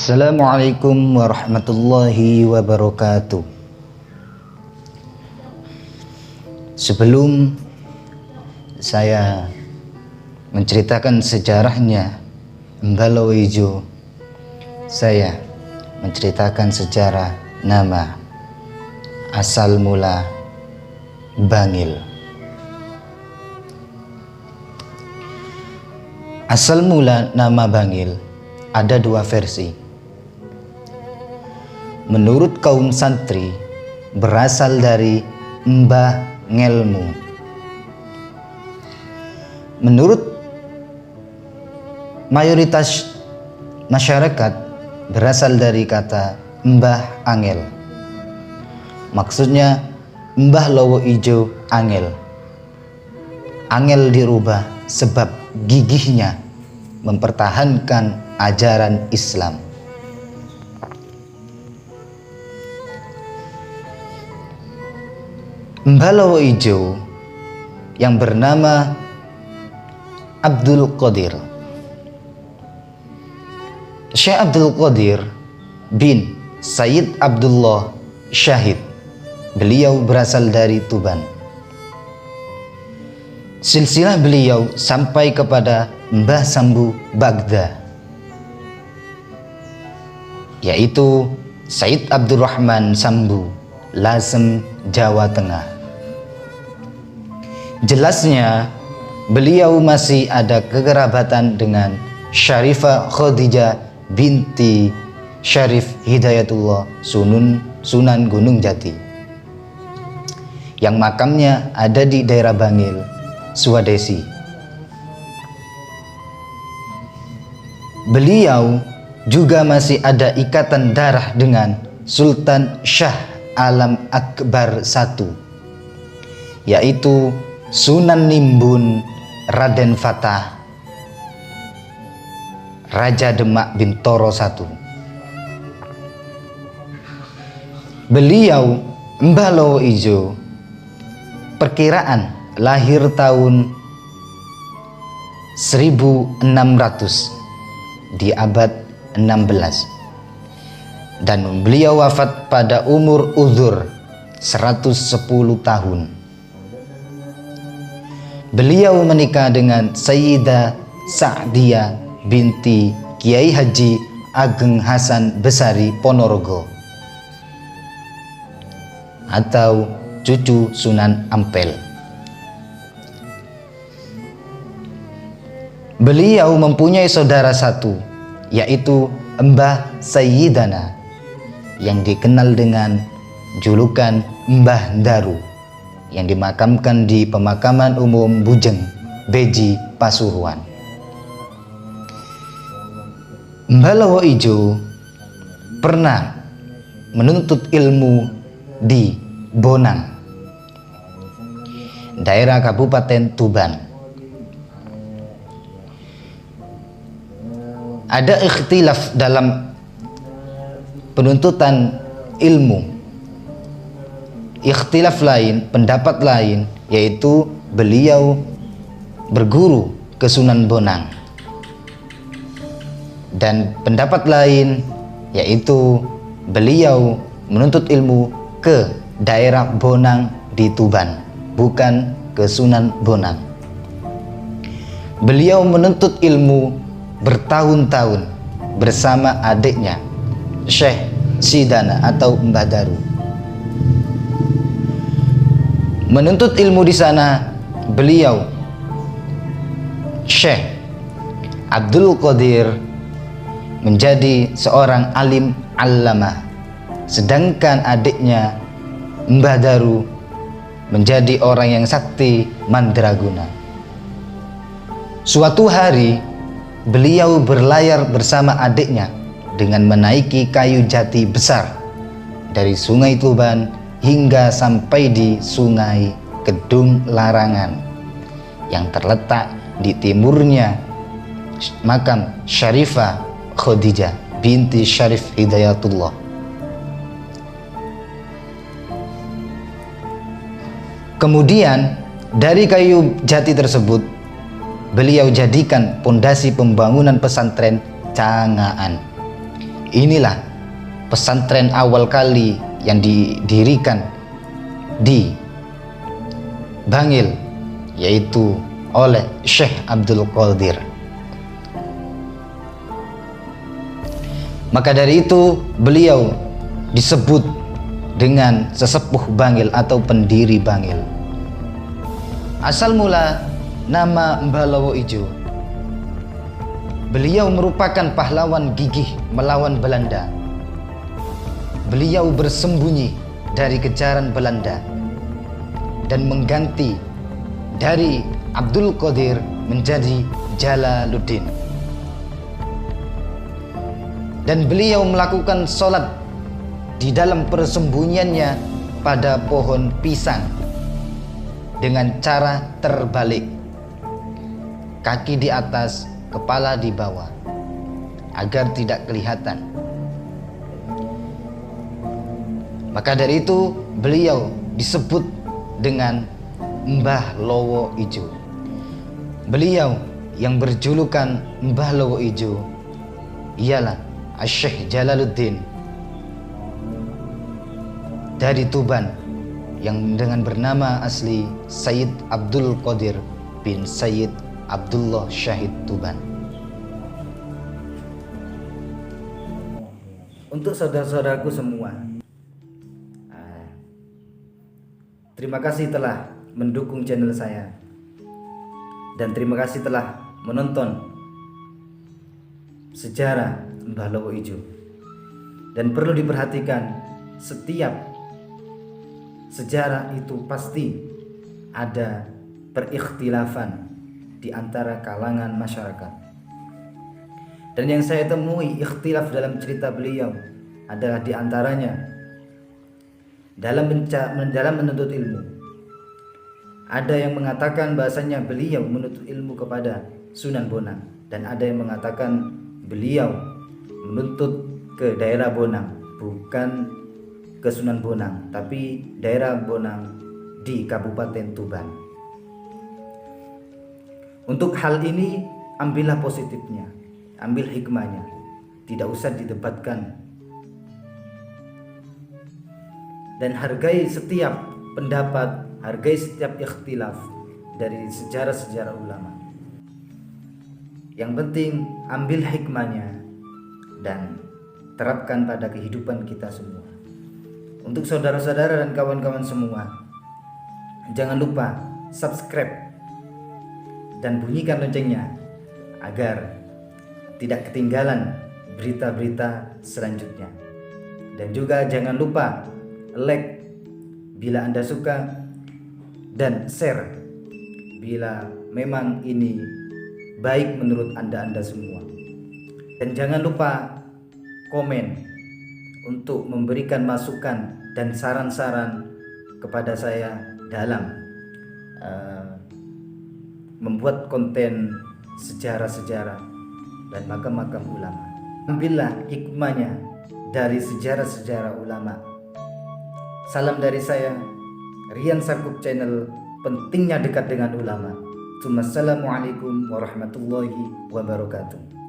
Assalamualaikum warahmatullahi wabarakatuh. Sebelum saya menceritakan sejarahnya Mbah Loijo, saya menceritakan sejarah nama asal mula Bangil. Asal mula nama Bangil ada dua versi. Menurut kaum santri, berasal dari Mbah Ngelmu. Menurut mayoritas masyarakat, berasal dari kata Mbah Angel. Maksudnya Mbah Lowo Ijo Angel. Angel dirubah sebab gigihnya mempertahankan ajaran Islam. Mbah Lowo Ijo yang bernama Abdul Qadir, Syekh Abdul Qadir bin Sayyid Abdullah Syahid, beliau berasal dari Tuban. Silsilah beliau sampai kepada Mbah Sambu Bagda, yaitu Sayyid Abdurrahman Sambu, Lasem, Jawa Tengah. Jelasnya beliau masih ada kekerabatan dengan Syarifah Khadijah binti Syarif Hidayatullah Sunan Gunung Jati, yang makamnya ada di daerah Bangil, Swadesi. Beliau juga masih ada ikatan darah dengan Sultan Shah Alam Akbar I, yaitu Sunan Nimbun Raden Fatah Raja Demak Bintoro I. Beliau Mbah Lowo Ijo perkiraan lahir tahun 1600 di abad 16, dan beliau wafat pada umur uzur 110 tahun. Beliau menikah dengan Sayyidah Sa'diyah binti Kiai Haji Ageng Hasan Besari Ponorogo, atau cucu Sunan Ampel. Beliau mempunyai saudara satu, yaitu Mbah Sayyidana, yang dikenal dengan julukan Mbah Daru, yang dimakamkan di Pemakaman Umum Bujeng, Beji, Pasuruan. Mbah Lowo Ijo pernah menuntut ilmu di Bonang, daerah Kabupaten Tuban. Ada ikhtilaf dalam penuntutan ilmu. Ikhtilaf lain, pendapat lain, yaitu beliau berguru ke Sunan Bonang, dan pendapat lain yaitu beliau menuntut ilmu ke daerah Bonang di Tuban, bukan ke Sunan Bonang. Beliau menuntut ilmu bertahun-tahun bersama adiknya Syekh Sidana atau Mbah Daru. Menuntut ilmu di sana, beliau Syekh Abdul Qadir menjadi seorang alim allamah, sedangkan adiknya Mbah Daru menjadi orang yang sakti mandraguna. Suatu hari beliau berlayar bersama adiknya dengan menaiki kayu jati besar dari Sungai Tuban hingga sampai di Sungai Kedung Larangan yang terletak di timurnya makam Syarifah Khadijah binti Syarif Hidayatullah. Kemudian dari kayu jati tersebut beliau jadikan pondasi pembangunan pesantren Cangaan Inilah pesantren awal kali yang didirikan di Bangil, yaitu oleh Syekh Abdul Qadir. Maka dari itu beliau disebut dengan sesepuh Bangil atau pendiri Bangil. Asal mula nama Mbah Lowo Ijo, beliau merupakan pahlawan gigih melawan Belanda. Beliau bersembunyi dari kejaran Belanda dan mengganti dari Abdul Qadir menjadi Jalaluddin. Dan beliau melakukan sholat di dalam persembunyiannya pada pohon pisang dengan cara terbalik, kaki di atas, kepala di bawah, agar tidak kelihatan. Maka dari itu beliau disebut dengan Mbah Lowo Ijo. Beliau yang berjulukan Mbah Lowo Ijo ialah Syekh Jalaluddin dari Tuban, yang dengan bernama asli Sayyid Abdul Qadir bin Sayyid Abdullah Syahid Tuban. Untuk saudara-saudaraku semua, terima kasih telah mendukung channel saya, dan terima kasih telah menonton sejarah Mbah Lowo Ijo. Dan perlu diperhatikan, setiap sejarah itu pasti ada perikhtilafan di antara kalangan masyarakat. Dan yang saya temui ikhtilaf dalam cerita beliau adalah di antaranya dalam menuntut ilmu. Ada yang mengatakan bahasanya beliau menuntut ilmu kepada Sunan Bonang, dan ada yang mengatakan beliau menuntut ke daerah Bonang, bukan ke Sunan Bonang, tapi daerah Bonang di Kabupaten Tuban. Untuk hal ini ambillah positifnya, ambil hikmahnya, tidak usah didebatkan, dan hargai setiap pendapat, hargai setiap ikhtilaf dari sejarah-sejarah ulama. Yang penting ambil hikmahnya dan terapkan pada kehidupan kita semua. Untuk saudara-saudara dan kawan-kawan semua, jangan lupa subscribe dan bunyikan loncengnya agar tidak ketinggalan berita-berita selanjutnya. Dan juga jangan lupa like bila Anda suka, dan share bila memang ini baik menurut Anda semua. Dan jangan lupa komen untuk memberikan masukan dan saran-saran kepada saya dalam membuat konten sejarah-sejarah dan makam-makam ulama. Ambillah hikmahnya dari sejarah-sejarah ulama. Salam dari saya, Rian Sakup Channel, pentingnya dekat dengan ulama. Assalamualaikum warahmatullahi wabarakatuh.